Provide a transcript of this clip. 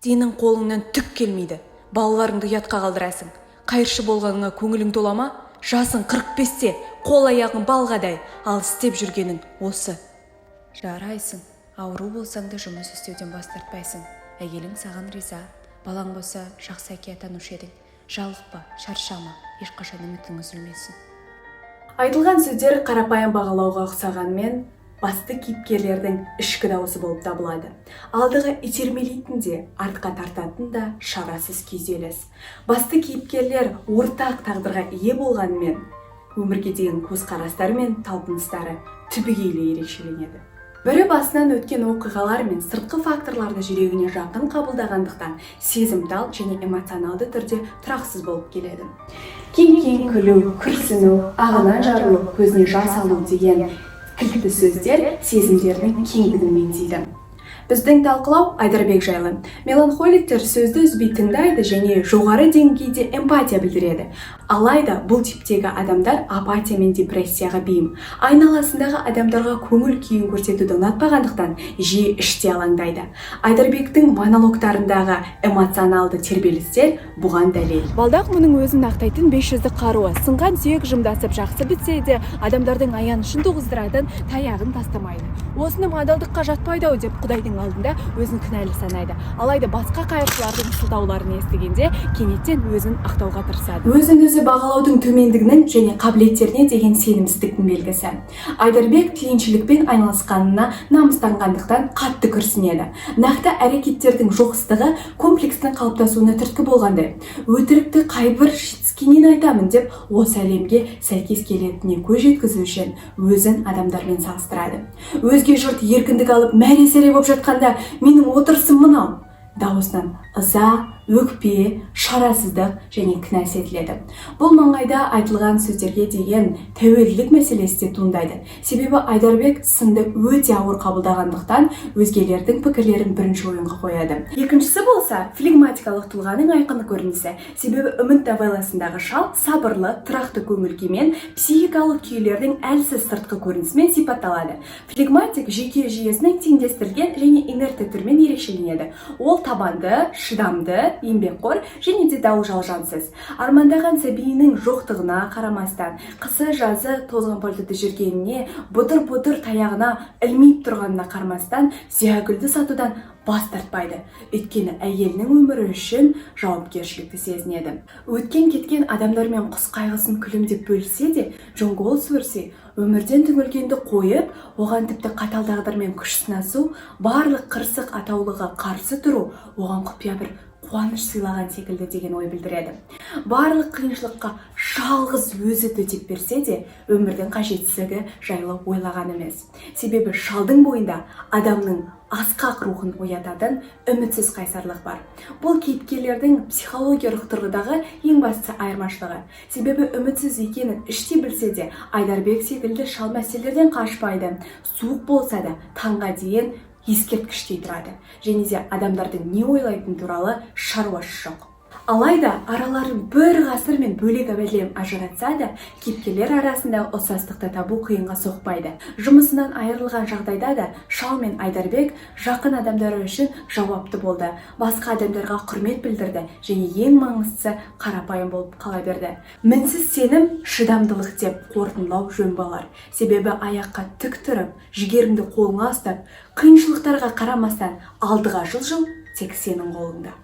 Сенің қолыңнан түк келмейді. Балаларыңды ұятқа қалдырасың. Қайыршы болғаныңа көңілің тола ма? Жасың 45-те, қол аяғың балғадай, ал істеп жүргенің осы. Жарайсың. Ауру болсаң да жұмыс істеуден бас тартпайсың. Әйелің саған риза. Балаң болса жақсы әке атанушы едің. Жалықпа, шаршама, ешқашан үмітің үзілмесін. Айтылған сөздер қарапайым бағалауға ұқсағанмен, басты кейіпкерлердің ішкі дауысы болып табылады. Алдыға итермелейтін де, артқа тартатын да шарасыз күйзеліс. Басты кейіпкерлер ортақ тағдырға ие болғанымен, өмірге деген көзқарастары мен талпыныстары түбегейлі ерекшеленеді. Бірі басынан өткен оқиғалар мен сыртқы факторларды жүрегіне жақын қабылдағандықтан сезімтал және эмоционалды түрде тұрақсыз болып келеді. Кең-кең күлу, күрсіну, ағынан жарылу, көзіне жас алу деген кілтті сөздер сезімдердің кеңдігін меңзейді. Біздің талқылау Айдарбек жайлы. Меланхоликтер сөзді үзбей тыңдайды және жоғары деңгейде эмпатия білдіреді. Алайда бұл типтегі адамдар апатия мен депрессияға бейім. Айналасындағы адамдарға көңіл күйін көрсетуді ұнатпағандықтан жиі іште алаңдайды. Айдарбектің монологтарындағы эмоционалды тербелістер бұған дәлел. Балдақ мұның өзін ақтайтын 500-ді қаруы. Сынған сүйек жымдасып жақсы бітсе де, адамдардың аянышын туғыздыратын таяғын тастамайды. Осыны адалдыққа жатпайды-ау деп Құдайдың алдында өзін кінәлі санайды. Алайда басқа қайыршылардың сылтауларын естігенде кенеттен өзін ақтауға тырысады. Өзін-өзі бағалаудың төмендігінің және қабілеттеріне деген сенімсіздіктің белгісі. Айдарбек тіленшілікпен айналысқанына намыстанғандықтан қатты күрсінеді. Нақты әрекеттердің жоқсыздығы комплекстің қалыптасуына түрткі болғандай. Өтірікті қайбір жетіскеннен айтамын деп осы әлемге сәйкес келетініне көз жеткізу үшін өзін адамдармен салыстырады. Өзге жұрт еркіндік алып мәре-сәре болып жатқанда менің отырысым мынау. Дауысынан ыза, өкпе, шарасыздық және кінә сезіледі. Бұл маңайда айтылған сөздерге деген тәуелділік мәселесі де туындайды. Себебі Айдарбек сынды өте ауыр қабылдағандықтан өзгелердің пікірлерін бірінші ойынға қояды. Екіншісі болса флегматикалық тұлғаның айқын көрінісі. Себебі Үміт новелласындағы шал сабырлы, тұрақты көңіл-күймен психикалық күйлердің әлсіз сыртқы көрінісімен сипатталады. Флегматик жүйке жүйесінің теңдестірілген және инертті түрмен ерекшеленеді. Ол табанды, шыдамды, еңбекқор және де дау-жалжансыз. Армандаған сәбиінің жоқтығына қарамастан, қысы-жазы тозған пальтода жүргеніне, бұдыр-бұдыр таяғына ілмейіп тұрғанына қарамастан, зиягүлді сатудан бас тартпайды. Өйткені әйелінің өмірі үшін жауапкершілікті сезінеді. Өткен-кеткен адамдармен құс қайғысын күлімдеп бөлісе де, Джон Голдсворси өмірден түңілгенді қойып, оған тіпті қатал тағдырмен күш сынасу, барлық қырсық атаулыға қарсы тұру, оған құпия бір қуаныш сыйлаған секілді деген ой білдіреді. Барлық қиыншылыққа жалғыз өзі төтеп берсе де, өмірдің қажетсіздігі жайлы ойлаған емес. Себебі шалдың бойында адамның асқақ рухын оятатын үмітсіз қайсарлық бар. Бұл кейіпкерлердің психологиялық тұрғыдағы ең басты айырмашылығы. Себебі үмітсіз екенін іштей білсе де, Айдарбек секілді шал мәселелерден қашпайды. Суық болса да, таңға дейін ескерткіштей тұрады. Және де адамдардың не ойлайтын туралы шаруасы жоқ. Алайда араларын бір ғасыр мен бөлек әлем ажыратса да, кейіпкерлер арасында ұқсастықты табу қиынға соқпайды. Жұмысынан айырылған жағдайда да шал мен Айдарбек жақын адамдары үшін жауапты болды. Басқа адамдарға құрмет білдірді және ең маңыздысы қарапайым болып қала берді. Мінсіз сенім шыдамдылық деп қорытындылау жөн болар. Себебі аяққа тік тұрып, жігеріңді қолыңа ұстап, қиыншылықтарға қарамастан алдыға жылжу тек сенің қолыңда.